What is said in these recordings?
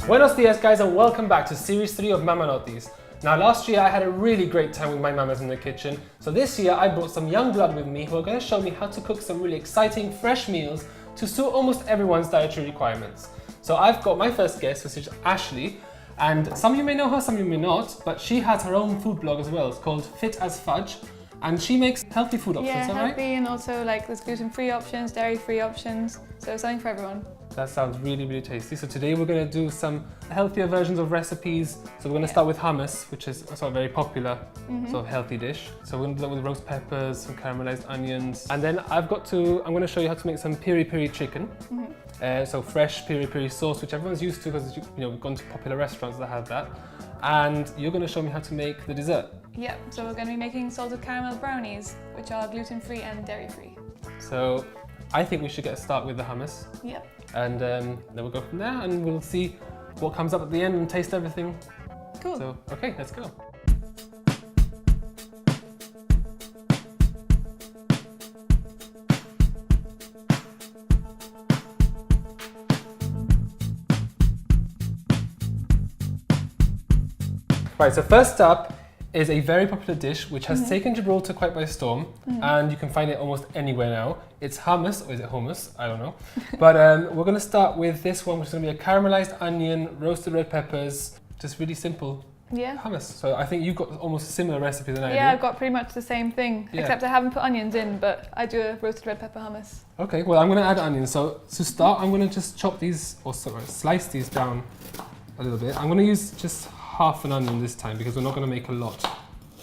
Buenos dias guys and welcome back to series 3 of Mama Lotties. Now last year I had a really great time with my mamas in the kitchen, so this year I brought some young blood with me who are going to show me how to cook some really exciting fresh meals to suit almost everyone's dietary requirements. So I've got my first guest, which is Ashley, and some of you may know her, some of you may not, but she has her own food blog as well. It's called Fit as Fudge, and she makes healthy food options, yeah, is that healthy, right? and also like there's gluten-free options, dairy-free options, so something for everyone. That sounds really, really tasty. So today we're going to do some healthier versions of recipes. So we're going to start with hummus, which is a sort of very popular sort of healthy dish. So we're going to do that with roast peppers, some caramelized onions. And then I'm going to show you how to make some Piri Piri chicken. So fresh Piri Piri sauce, which everyone's used to because we've gone to popular restaurants that have that. And you're going to show me how to make the dessert. Yep, so we're going to be making salted caramel brownies, which are gluten-free and dairy-free. So I think we should get a start with the hummus. Yep. And then we'll go from there and we'll see what comes up at the end and taste everything. Cool. So, okay, let's go. Right, so first up is a very popular dish which has taken Gibraltar quite by storm, and you can find it almost anywhere now. It's hummus, or is it hummus? I don't know. But we're going to start with this one, which is going to be a caramelized onion, roasted red peppers, just really simple hummus. So I think you've got almost a similar recipe than I do. Yeah, I've got pretty much the same thing, except I haven't put onions in, but I do a roasted red pepper hummus. Okay, well I'm going to add onions. So to start, I'm going to just chop these, or slice these down a little bit. I'm going to use just half an onion this time because we're not going to make a lot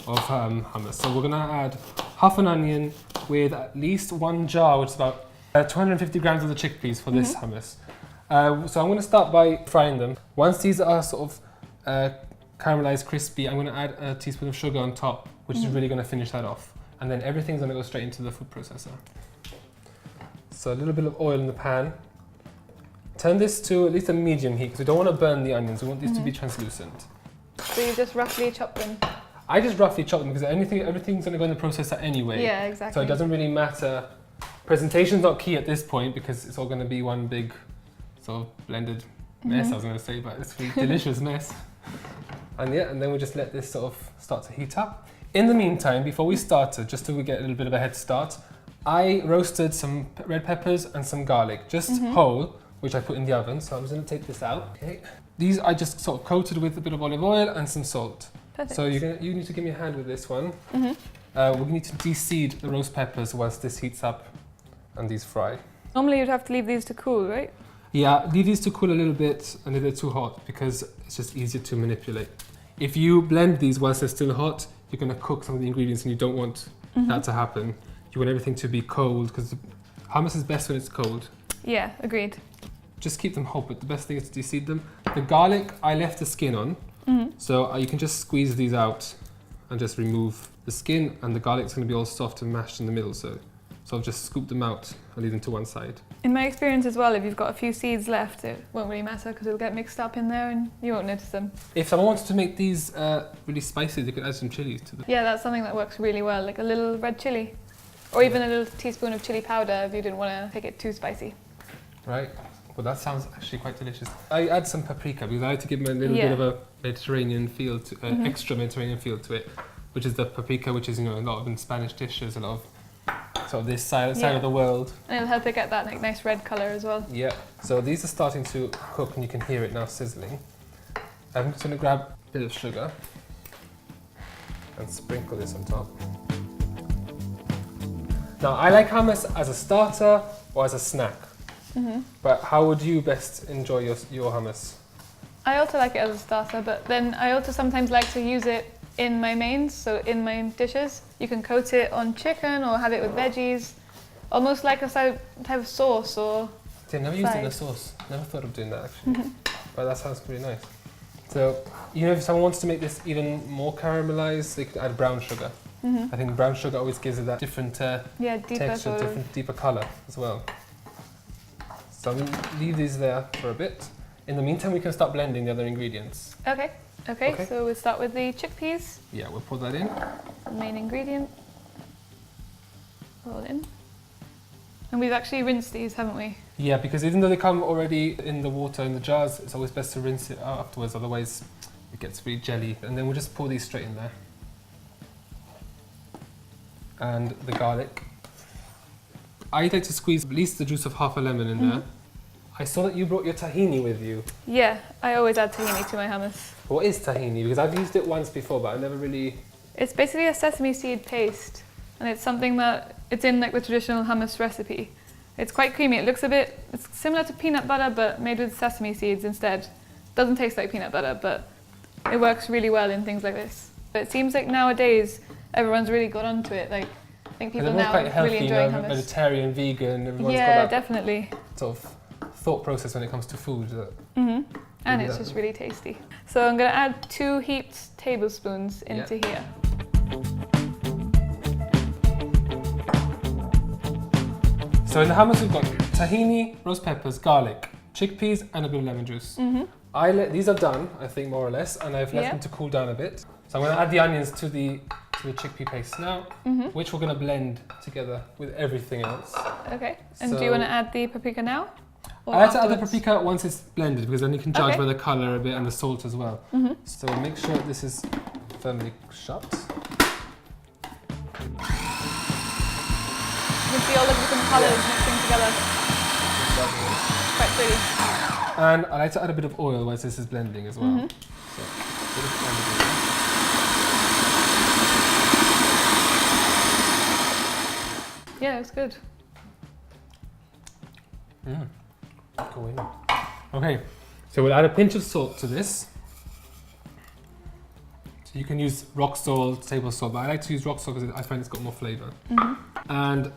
of hummus. So we're going to add half an onion with at least one jar, which is about 250 grams of the chickpeas for this hummus. So I'm going to start by frying them. Once these are sort of caramelized, crispy, I'm going to add a teaspoon of sugar on top, which is really going to finish that off. And then everything's going to go straight into the food processor. So a little bit of oil in the pan. Turn this to at least a medium heat because we don't want to burn the onions. We want these to be translucent. So you just roughly chop them? I just roughly chop them because everything's going to go in the processor anyway. Yeah, exactly. So it doesn't really matter. Presentation's not key at this point because it's all going to be one big sort of blended mess, I was going to say, but it's a really delicious mess. And yeah, and then we just let this sort of start to heat up. In the meantime, before we started, just so we get a little bit of a head start, I roasted some red peppers and some garlic, just whole, which I put in the oven. So I'm just going to take this out. Okay. These I just sort of coated with a bit of olive oil and some salt. Perfect. So you need to give me a hand with this one. We need to de-seed the roast peppers once this heats up and these fry. Normally you'd have to leave these to cool, right? Yeah, leave these to cool a little bit and if they're too hot because it's just easier to manipulate. If you blend these whilst they're still hot, you're going to cook some of the ingredients and you don't want that to happen. You want everything to be cold because hummus is best when it's cold. Yeah, agreed. Just keep them hot, but the best thing is to de-seed them. The garlic, I left the skin on, so you can just squeeze these out and just remove the skin, and the garlic's going to be all soft and mashed in the middle, so I'll just scoop them out and leave them to one side. In my experience as well, if you've got a few seeds left, it won't really matter because it'll get mixed up in there and you won't notice them. If someone wanted to make these really spicy, they could add some chilies to them. Yeah, that's something that works really well, like a little red chilli. Or even a little teaspoon of chili powder if you didn't want to make it too spicy. Right. Well, that sounds actually quite delicious. I add some paprika because I like to give them a little bit of a Mediterranean feel, extra Mediterranean feel to it, which is the paprika, which is a lot of in Spanish dishes, a lot of sort of this side of the world. And it'll help it get that nice red colour as well. Yeah. So these are starting to cook and you can hear it now sizzling. I'm just going to grab a bit of sugar and sprinkle this on top. Now, I like hummus as a starter or as a snack. But how would you best enjoy your hummus? I also like it as a starter, but then I also sometimes like to use it in my mains, so in my dishes. You can coat it on chicken or have it with veggies, almost like a type of sauce or I've never used it in a sauce. Never thought of doing that actually. But that sounds pretty nice. So, if someone wants to make this even more caramelized, they could add brown sugar. I think brown sugar always gives it that different texture, deeper color as well. So I'm going to leave these there for a bit. In the meantime, we can start blending the other ingredients. Okay, so we'll start with the chickpeas. Yeah, we'll put that in. The main ingredient. All in. And we've actually rinsed these, haven't we? Yeah, because even though they come already in the water in the jars, it's always best to rinse it out afterwards, otherwise it gets really jelly. And then we'll just pour these straight in there. And the garlic. I like to squeeze at least the juice of half a lemon in there. I saw that you brought your tahini with you. Yeah, I always add tahini to my hummus. What is tahini? Because I've used it once before, but I never really... It's basically a sesame seed paste, and it's something that it's in like the traditional hummus recipe. It's quite creamy. It looks it's similar to peanut butter, but made with sesame seeds instead. Doesn't taste like peanut butter, but it works really well in things like this. But it seems like nowadays everyone's really got onto it. Like, I think people now quite are healthy, really enjoying hummus. Vegetarian, vegan. Everyone's got Yeah, that definitely. sort of thought process when it comes to food. And it's just really tasty. So I'm going to add 2 heaped tablespoons into here. So in the hummus we've got tahini, roast peppers, garlic, chickpeas and a bit of lemon juice. These are done, I think, more or less, and I've left them to cool down a bit. So I'm going to add the onions to the chickpea paste now, which we're going to blend together with everything else. Okay, and do you want to add the paprika now? I like to add the paprika once it's blended, because then you can judge by the colour a bit and the salt as well. So make sure this is firmly shut. You can see all the different colours mixing together. Quite pretty. And I like to add a bit of oil once this is blending as well. So, a bit of oil. Yeah, it's good. Go in. Okay, so we'll add a pinch of salt to this. So you can use rock salt, table salt, but I like to use rock salt because I find it's got more flavour. And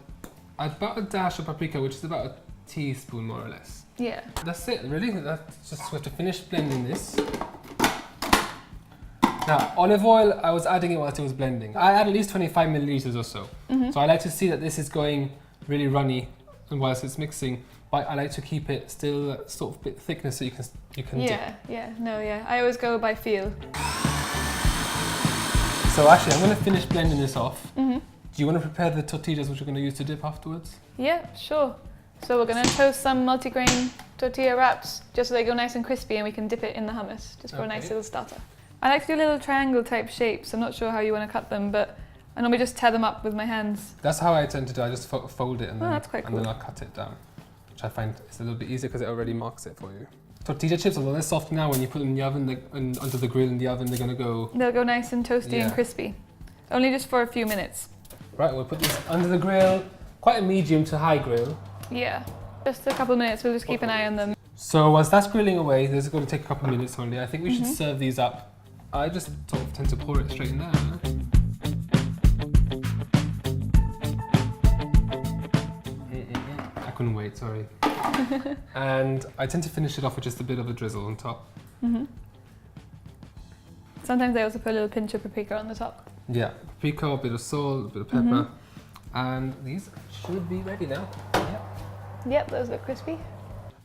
about a dash of paprika, which is about a teaspoon more or less. Yeah. That's it, really. That's just we have to finish blending this. Now, olive oil, I was adding it whilst it was blending. I add at least 25 milliliters or so. So I like to see that this is going really runny and whilst it's mixing, but I like to keep it still sort of bit thickness so you can dip. Yeah. I always go by feel. So actually, I'm going to finish blending this off. Do you want to prepare the tortillas which we're going to use to dip afterwards? Yeah, sure. So we're going to toast some multigrain tortilla wraps just so they go nice and crispy and we can dip it in the hummus just for a nice little starter. I like to do little triangle type shapes. I'm not sure how you want to cut them, but I normally just tear them up with my hands. That's how I tend to do it. I just fold it and then, that's quite cool. and then I'll cut it down, which I find is a little bit easier because it already marks it for you. Tortilla chips, although they're soft now, when you put them in the oven and under the grill in the oven, they're going to go... They'll go nice and toasty and crispy. Only just for a few minutes. Right, we'll put this under the grill, quite a medium to high grill. Yeah, just a couple of minutes, we'll just keep an eye on them. So whilst that's grilling away, this is going to take a couple of minutes only. I think we should serve these up. I just sort of tend to pour it straight in there. I couldn't wait, sorry. And I tend to finish it off with just a bit of a drizzle on top. Sometimes I also put a little pinch of paprika on the top. Yeah, paprika, a bit of salt, a bit of pepper. And these should be ready now. Yep, those look crispy.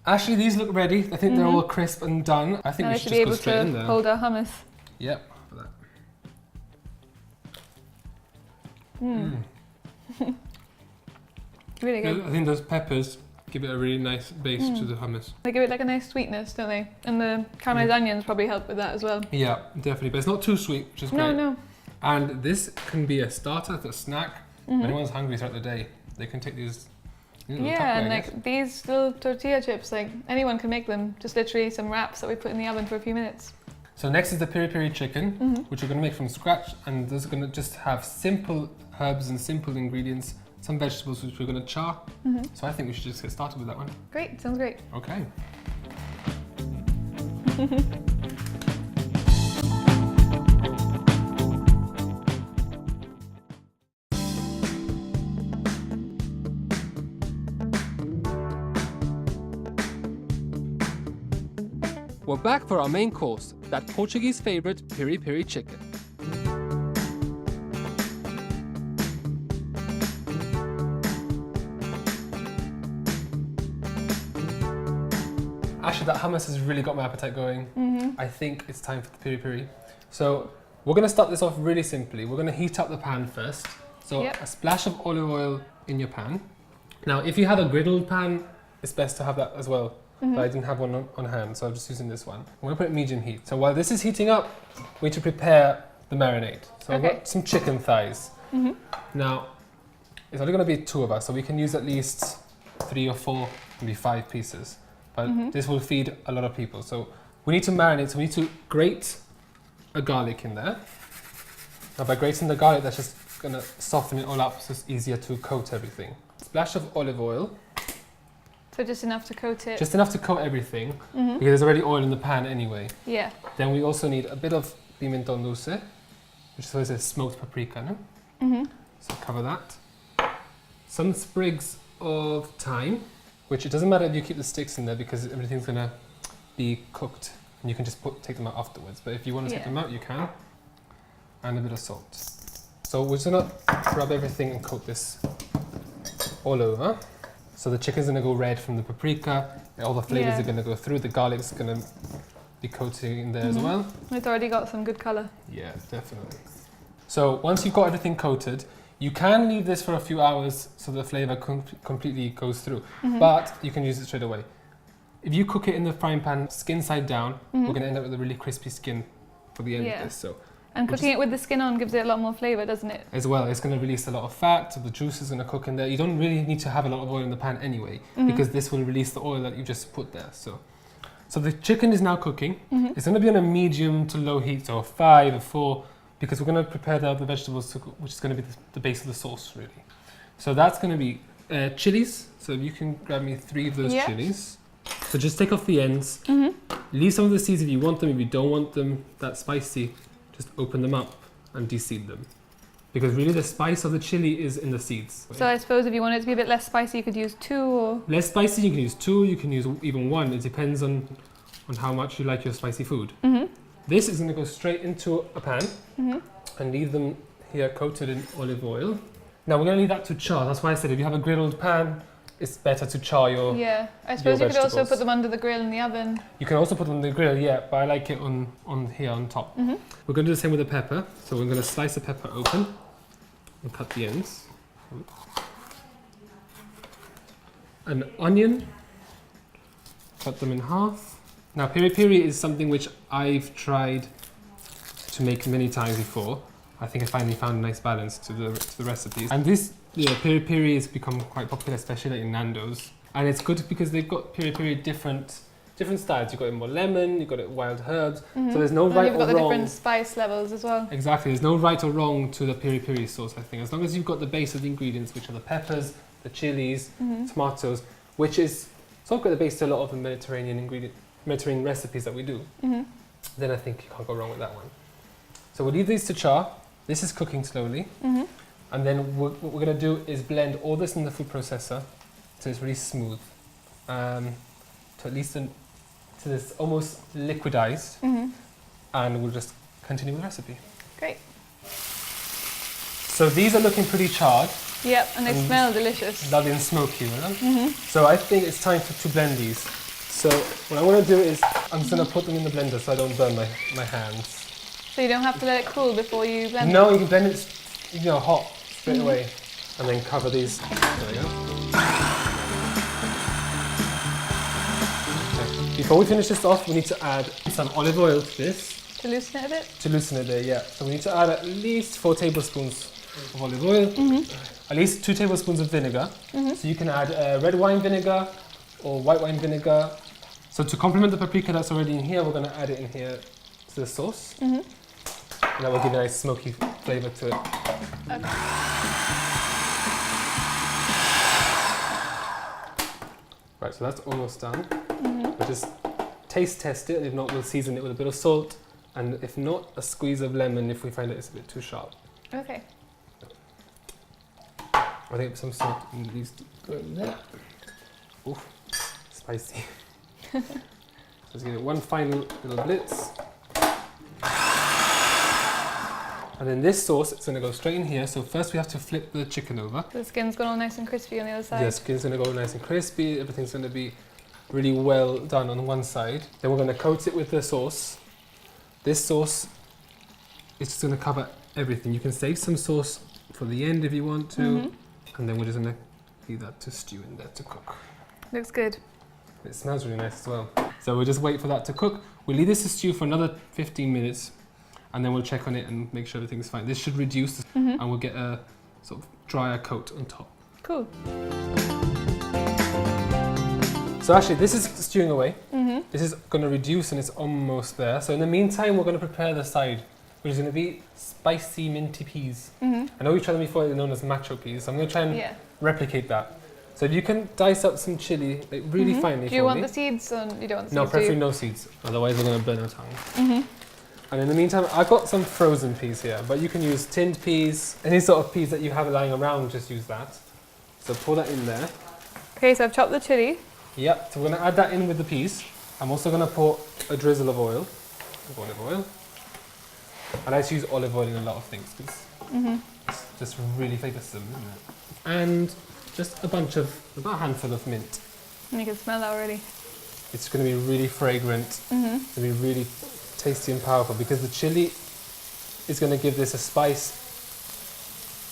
Actually, these look ready. I think they're all crisp and done. I think now we should just go straight in there. Hold our hummus. Yep, for that. Really good. I think those peppers give it a really nice base to the hummus. They give it like a nice sweetness, don't they? And the caramelized onions probably help with that as well. Yeah, definitely. But it's not too sweet, which is great. No. And this can be a starter, a snack. When anyone's hungry throughout the day, they can take these. And like these little tortilla chips, like anyone can make them. Just literally some wraps that we put in the oven for a few minutes. So next is the Piri Piri chicken, which we're going to make from scratch, and this is going to just have simple herbs and simple ingredients, some vegetables which we're going to char. So I think we should just get started with that one. Great, sounds great. Okay. We're back for our main course, that Portuguese favourite Piri Piri chicken. Actually, that hummus has really got my appetite going. I think it's time for the Piri Piri. So we're going to start this off really simply. We're going to heat up the pan first. So a splash of olive oil in your pan. Now, if you have a griddled pan, it's best to have that as well. But I didn't have one on hand, so I'm just using this one. I'm gonna put it medium heat. So while this is heating up, we need to prepare the marinade. So I've got some chicken thighs. Now, it's only gonna be 2 of us, so we can use at least 3 or 4, maybe 5 pieces. But this will feed a lot of people. So we need to marinate, so we need to grate a garlic in there. Now by grating the garlic, that's just gonna soften it all up so it's easier to coat everything. Splash of olive oil. So just enough to coat it? Just enough to coat everything, because there's already oil in the pan anyway. Yeah. Then we also need a bit of pimentón dulce, which is always a smoked paprika, no? So cover that. Some sprigs of thyme, which it doesn't matter if you keep the sticks in there because everything's gonna be cooked and you can just take them out afterwards. But if you want to take them out, you can. And a bit of salt. So we're just gonna rub everything and coat this all over. So the chicken's gonna go red from the paprika, all the flavors are gonna go through, the garlic's gonna be coating in there as well. It's already got some good colour. Yeah, definitely. So once you've got everything coated, you can leave this for a few hours so the flavour completely goes through, but you can use it straight away. If you cook it in the frying pan, skin side down, we're gonna end up with a really crispy skin for the end of this. So. And cooking it with the skin on gives it a lot more flavour, doesn't it? As well, it's going to release a lot of fat, so the juice is going to cook in there. You don't really need to have a lot of oil in the pan anyway, because this will release the oil that you just put there. So the chicken is now cooking. It's going to be on a medium to low heat, so 5 or 4, because we're going to prepare the other vegetables, which is going to be the base of the sauce, really. So that's going to be chilies. So if you can grab me 3 of those chilies. So just take off the ends. Leave some of the seeds if you want them. If you don't want them that spicy, just open them up and de-seed them. Because really the spice of the chili is in the seeds. So I suppose if you want it to be a bit less spicy, you could use 2 or... Less spicy, you can use 2, you can use even 1. It depends on how much you like your spicy food. This is going to go straight into a pan and leave them here coated in olive oil. Now we're going to leave that to char. That's why I said if you have a grilled pan, it's better to char your I suppose you could also put them under the grill in the oven. You can also put them in the grill, but I like it on here on top. We're going to do the same with the pepper. So we're going to slice the pepper open and cut the ends. An onion, cut them in half. Now piri piri is something which I've tried to make many times before. I think I finally found a nice balance to the recipes. And this piri piri has become quite popular, especially like in Nando's. And it's good because they've got piri piri different styles. You've got it more lemon, you've got it wild herbs. So there's no right or wrong. You've got the different spice levels as well. Exactly, there's no right or wrong to the piri piri sauce, I think. As long as you've got the base of the ingredients, which are the peppers, the chilies, tomatoes, which is sort of got the base to a lot of the Mediterranean recipes that we do, then I think you can't go wrong with that one. So we'll leave these to char. This is cooking slowly. And then what we're going to do is blend all this in the food processor so it's really smooth. To at least to this almost liquidized. And we'll just continue with the recipe. Great. So these are looking pretty charred. Yep, and they smell delicious. Lovely and smoky, right? So I think it's time to blend these. So what I'm going to do is I'm just going to put them in the blender so I don't burn my hands. So you don't have to let it cool before you blend them? No, you can blend it hot straight away and then cover these. There we go. Okay. Before we finish this off, we need to add some olive oil to this. To loosen it a bit? To loosen it there, yeah. So we need to add at least 4 tablespoons of olive oil, at least 2 tablespoons of vinegar. So you can add red wine vinegar or white wine vinegar. So to complement the paprika that's already in here, we're going to add it in here to the sauce. And that will give a nice smoky flavour to it. Okay. Right, so that's almost done. We'll just taste test it, and if not, we'll season it with a bit of salt, and if not, a squeeze of lemon if we find that it's a bit too sharp. Okay. I think some salt needs to go in there. Ooh, spicy. So let's give it one final little blitz. And then this sauce, it's going to go straight in here. So first we have to flip the chicken over. The skin's gone all nice and crispy on the other side. Yeah, the skin's going to go nice and crispy. Everything's going to be really well done on one side. Then we're going to coat it with the sauce. This sauce is just going to cover everything. You can save some sauce for the end if you want to. And then we're just going to leave that to stew in there to cook. looks good. It smells really nice as well. So we'll just wait for that to cook. We'll leave this to stew for another 15 minutes and then we'll check on it and make sure everything's fine. This should reduce and we'll get a sort of drier coat on top. Cool. So actually this is stewing away. This is going to reduce and it's almost there. So in the meantime we're going to prepare the side, which is going to be spicy minty peas. I know we've tried them before, they're known as macho peas. So I'm going to try and replicate that. So if you can dice up some chili like really finely. Do you want the seeds or you don't want the seeds? No, preferably no seeds, otherwise we're going to burn our tongue. And in the meantime, I've got some frozen peas here, but you can use tinned peas, any sort of peas that you have lying around, just use that. So pour that in there. Okay, so I've chopped the chili. Yep, so we're going to add that in with the peas. I'm also going to pour a drizzle of oil, olive oil. I like to use olive oil in a lot of things because it's just really flavours them, isn't it? And just about a handful of mint. You can smell that already. It's going to be really fragrant. It's going to be really tasty and powerful because the chili is going to give this a spice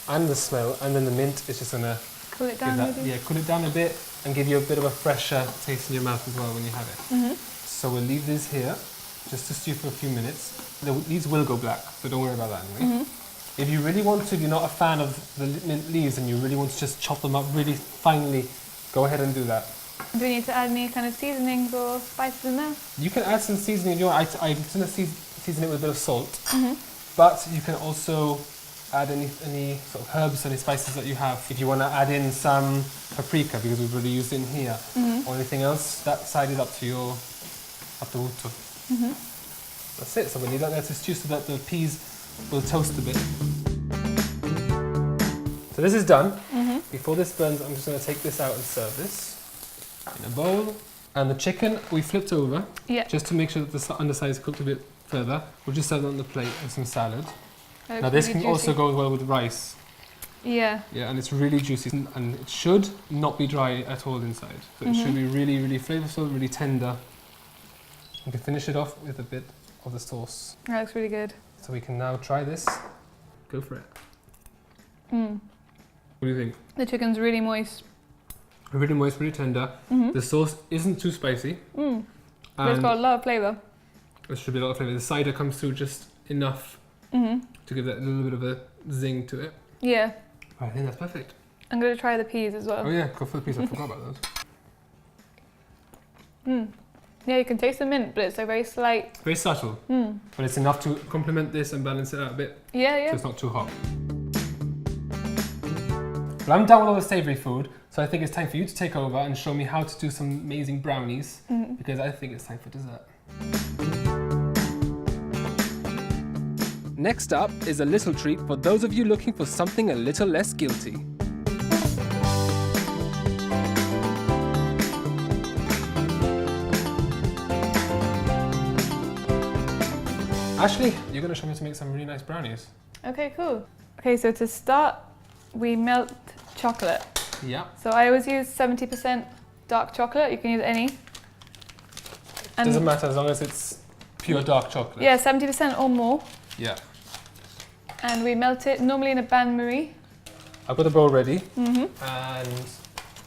and the smell, and then the mint is just going to cool it down maybe? Yeah, cool it down a bit and give you a bit of a fresher taste in your mouth as well when you have it. So we'll leave this here just to stew for a few minutes. These will go black, so don't worry about that anyway. If you really want to, if you're not a fan of the mint leaves and you really want to just chop them up really finely, go ahead and do that. Do we need to add any kind of seasonings or spices in there? You can add some seasoning if you want. I'm going to season it with a bit of salt, but you can also add any sort of herbs, any spices that you have. If you want to add in some paprika, because we've already used it in here, or anything else, that side is up to your gusto. That's it. So we need that there to stew so that the peas will toast a bit. So this is done. Before this burns, I'm just going to take this out and serve this in a bowl. And the chicken we flipped over, just to make sure that the underside is cooked a bit further. We'll just serve it on the plate with some salad. Now this can also go well with rice. Yeah, and it's really juicy and it should not be dry at all inside. So it should be really, really flavourful, really tender. We can finish it off with a bit of the sauce. That looks really good. So we can now try this. Go for it. What do you think? The chicken's really moist. Really moist, really tender. The sauce isn't too spicy. But it's got a lot of flavour. There should be a lot of flavour. The cider comes through just enough to give that a little bit of a zing to it. Yeah. I think that's perfect. I'm going to try the peas as well. Oh yeah, go for the peas. I forgot about those. Yeah, you can taste the mint, but it's like very slight. Very subtle, but it's enough to complement this and balance it out a bit. Yeah. So it's not too hot. Well, I'm done with all the savoury food, so I think it's time for you to take over and show me how to do some amazing brownies, because I think it's time for dessert. Next up is a little treat for those of you looking for something a little less guilty. Ashley, you're going to show me how to make some really nice brownies. Okay, cool. Okay, so to start, we melt chocolate. Yeah. So I always use 70% dark chocolate. You can use any. And doesn't matter as long as it's pure dark chocolate. Yeah, 70% or more. Yeah. And we melt it normally in a bain-marie. I've got the bowl ready. And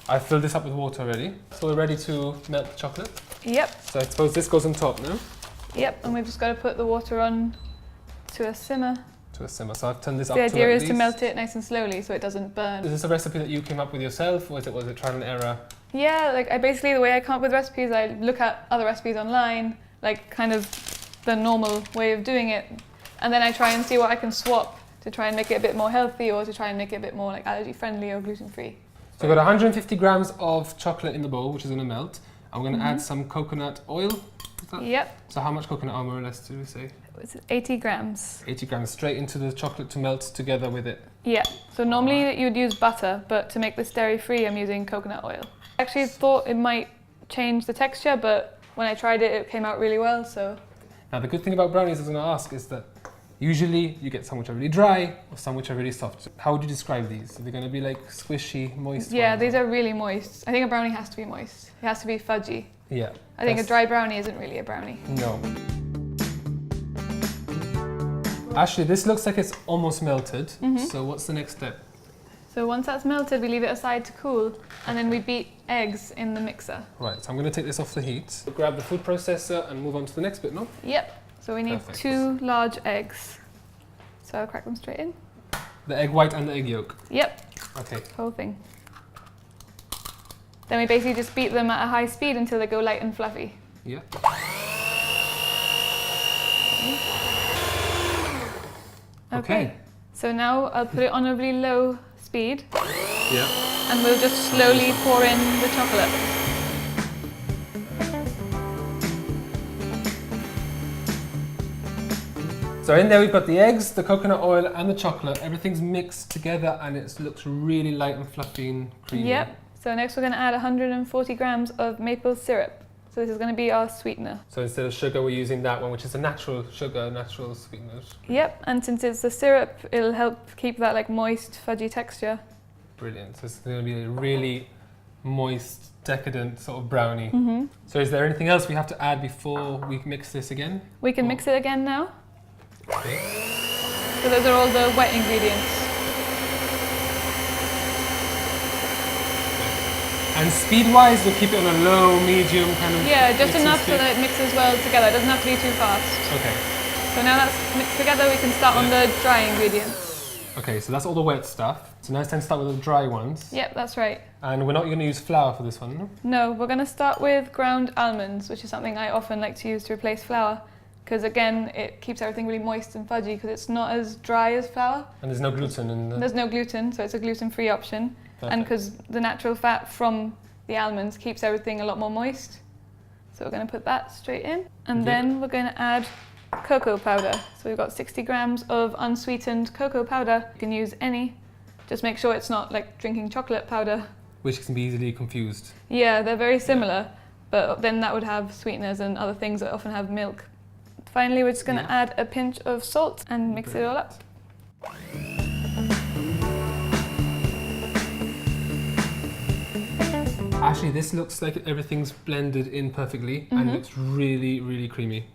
I filled this up with water already. So we're ready to melt the chocolate. Yep. So I suppose this goes on top now. Yep, and we've just got to put the water on to a simmer. To a simmer. So I've turned this up to the idea is at to least melt it nice and slowly so it doesn't burn. Is this a recipe that you came up with yourself, or was it trial and error? Yeah, like the way I come up with recipes, I look at other recipes online, like kind of the normal way of doing it, and then I try and see what I can swap to try and make it a bit more healthy, or to try and make it a bit more like allergy friendly or gluten free. So we've got 150 grams of chocolate in the bowl, which is going to melt. I'm going to add some coconut oil. Yep. So how much coconut oil more or less do we say? It's 80 grams. 80 grams straight into the chocolate to melt together with it. Yeah. So normally you would use butter, but to make this dairy free, I'm using coconut oil. I actually thought it might change the texture, but when I tried it, it came out really well. So. Now the good thing about brownies I was going to ask is that usually you get some which are really dry or some which are really soft. How would you describe these? Are they going to be like squishy, moist? Yeah, ones? these are really moist. I think a brownie has to be moist. It has to be fudgy. Yeah. I think a dry brownie isn't really a brownie. No. Ashley, this looks like it's almost melted. So what's the next step? So once that's melted, we leave it aside to cool, and then we beat eggs in the mixer. Right, so I'm going to take this off the heat. Grab the food processor and move on to the next bit, no? Yep. So we need Perfect. 2 large eggs. So I'll crack them straight in. The egg white and the egg yolk. Yep. Okay. Whole thing. Then we basically just beat them at a high speed until they go light and fluffy. Yeah. Okay. So now I'll put it on a really low speed. Yeah. And we'll just slowly pour in the chocolate. So in there we've got the eggs, the coconut oil and the chocolate. Everything's mixed together and it looks really light and fluffy and creamy. Yep. So next we're going to add 140 grams of maple syrup. So this is going to be our sweetener. So instead of sugar, we're using that one, which is a natural sugar, natural sweeteners. Yep, and since it's the syrup, it'll help keep that like moist, fudgy texture. Brilliant. So it's going to be a really moist, decadent sort of brownie. Mm-hmm. So is there anything else we have to add before we mix this again? We can mix it again now. Okay. So those are all the wet ingredients. And speed-wise, we'll keep it on a low, medium kind of... Yeah, just mixing enough so speed? that it mixes well together. It doesn't have to be too fast. Okay. So now that's mixed together, we can start on the dry ingredients. Okay, so that's all the wet stuff. So now it's time to start with the dry ones. Yep, that's right. And we're not going to use flour for this one, no? No, we're going to start with ground almonds, which is something I often like to use to replace flour. Because again, it keeps everything really moist and fudgy because it's not as dry as flour. And there's no gluten in the... There's no gluten, so it's a gluten-free option. Perfect. And because the natural fat from the almonds keeps everything a lot more moist. So we're going to put that straight in. And then we're going to add cocoa powder. So we've got 60 grams of unsweetened cocoa powder. You can use any. Just make sure it's not like drinking chocolate powder. Which can be easily confused. Yeah, they're very similar, but then that would have sweeteners and other things that often have milk. Finally, we're just going to add a pinch of salt and mix it all up. Actually, this looks like everything's blended in perfectly and it looks really, really creamy.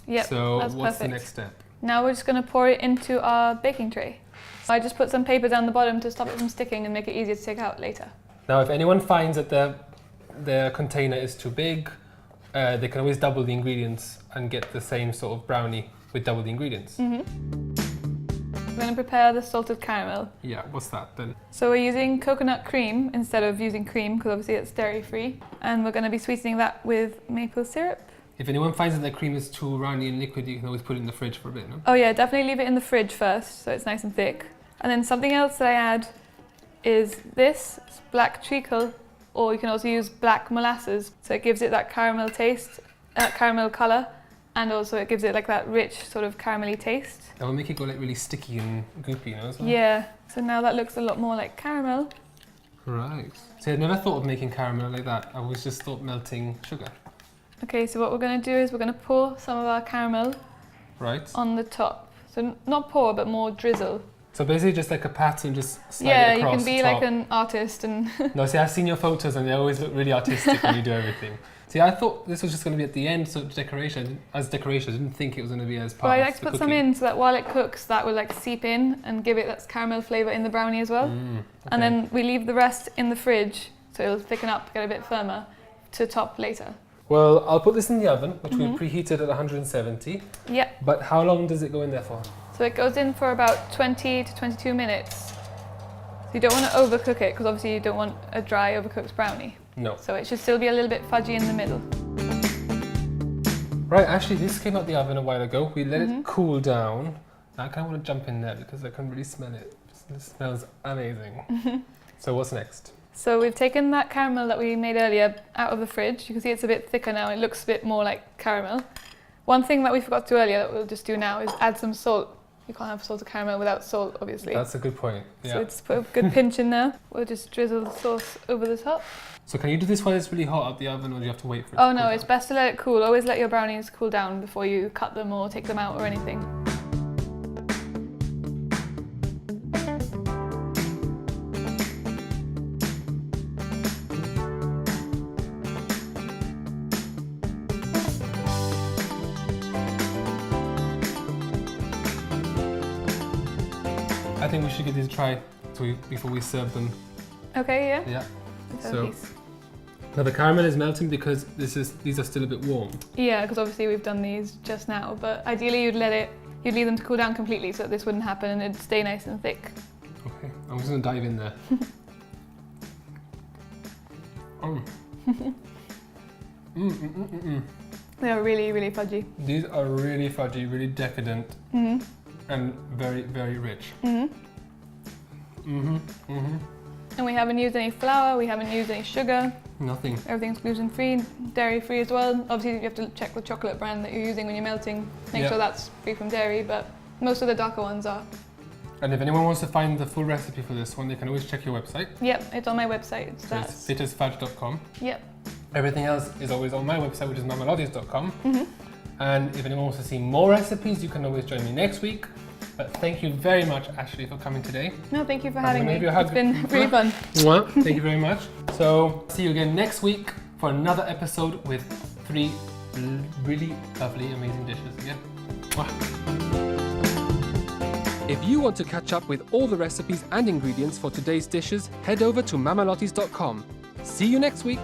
Yep, So that's what's the perfect. next step? Now we're just going to pour it into our baking tray. I just put some paper down the bottom to stop it from sticking and make it easier to take out later. Now, if anyone finds that their container is too big, they can always double the ingredients and get the same sort of brownie with double the ingredients. We're going to prepare the salted caramel. Yeah, what's that then? So we're using coconut cream instead of using cream because obviously it's dairy-free. And we're going to be sweetening that with maple syrup. If anyone finds that their cream is too runny and liquid, you can always put it in the fridge for a bit, no? Oh yeah, definitely leave it in the fridge first so it's nice and thick. And then something else that I add is this, it's black treacle, or you can also use black molasses. So it gives it that caramel taste, caramel colour, and also it gives it like that rich sort of caramelly taste. That will make it go like really sticky and goopy, you know, as well? Yeah, so now that looks a lot more like caramel. Right. See, I'd never thought of making caramel like that. I always just thought melting sugar. Okay, so what we're going to do is we're going to pour some of our caramel Right. on the top. So not pour, but more drizzle. So basically just like a pattern, just slide Yeah, it you across can be the top. like an artist and... No, see, I've seen your photos and they always look really artistic when you do everything. See, I thought this was just going to be at the end, so decoration. As decoration, I didn't think it was going to be as part Well, I of like to the put some cooking. in so that while it cooks, that will like seep in and give it that caramel flavour in the brownie as well. Okay. And then we leave the rest in the fridge, so it'll thicken up, get a bit firmer, to top later. Well, I'll put this in the oven, which we preheated at 170. Yeah, But how long does it go in there for? so it goes in for about 20 to 22 minutes. So you don't want to overcook it, because obviously you don't want a dry, overcooked brownie. No. So it should still be a little bit fudgy in the middle. Right, actually, this came out the oven a while ago. We let it cool down. I kind of want to jump in there because I can really smell it. It smells amazing. So what's next? So we've taken that caramel that we made earlier out of the fridge. You can see it's a bit thicker now. It looks a bit more like caramel. One thing that we forgot to do earlier that we'll just do now is add some salt. You can't have salted caramel without salt, obviously. That's a good point. Yeah. So just put a good pinch in there. We'll just drizzle the sauce over the top. So can you do this while it's really hot out the oven, or do you have to wait for it Oh to no, cool it's down? best to let it cool. Always let your brownies cool down before you cut them or take them out or anything. I think we should give these a try before we serve them. Okay, yeah. Yeah. So So now the caramel is melting because these are still a bit warm. yeah, because obviously we've done these just now, but ideally you'd leave them to cool down completely so that this wouldn't happen and it'd stay nice and thick. Okay, I'm just gonna dive in there. They're really, really fudgy. These are really fudgy, really decadent, and very, very rich. And we haven't used any flour, we haven't used any sugar. Nothing. Everything's gluten-free, dairy-free as well. Obviously you have to check the chocolate brand that you're using when you're melting. Make sure that's free from dairy, but most of the darker ones are. And if anyone wants to find the full recipe for this one, they can always check your website. Yep, it's on my website. So it's fittersfudge.com. Yep. Everything else is always on my website, which is mamalotties.com. And if anyone wants to see more recipes, you can always join me next week. But thank you very much, Ashley, for coming today. No, thank you for having me. It's been really fun. Thank you very much. So, see you again next week for another episode with 3 really lovely, amazing dishes again. If you want to catch up with all the recipes and ingredients for today's dishes, head over to mamalotties.com. See you next week.